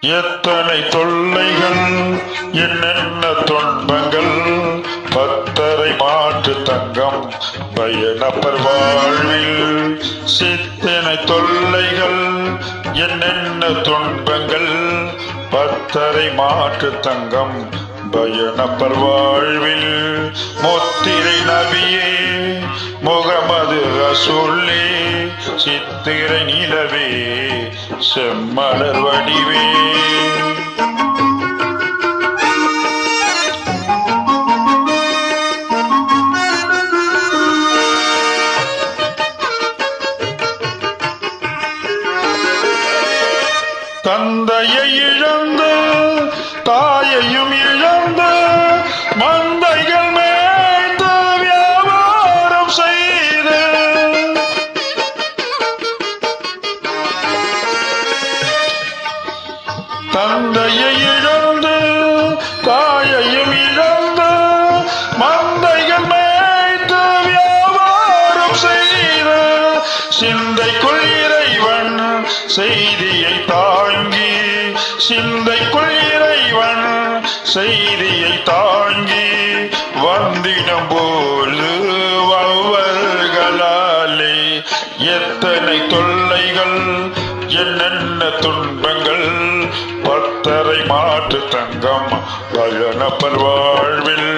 எத்தனை தொல்லைகள் என்னென்ன துன்பங்கள் பத்தரை மாற்று தங்கம் பயணப்பர் வாழ்வில் சித்தனை தொல்லைகள் என்னென்ன துன்பங்கள் பத்தரை மாற்று தங்கம் பயணப்பர் வாழ்வில் முத்திரை நபியே முகமது ரசூலே சித்திரை நிலவே செம்மலர் வடிவே தந்தையை இழந்து தாயையும் இழந்து மந்தைகள் மேய்த்து வியாபாரம் செய்து தந்தையை இழந்து தாயையும் இழந்து மந்தைகள் மேய்த்து வியாபாரம் செய்து சிந்தைக்குள் இறைவன் செய்தியை தாங்கி சிந்தைக்குள் இறைவன் செய்தியை தாங்கி வந்திடம் போது வவ்வர்களாலே எத்தனை தொல்லைகள் என்னென்ன துன்பங்கள் பத்தரை மாற்று தங்கம் பயணப்பர் வாழ்வில்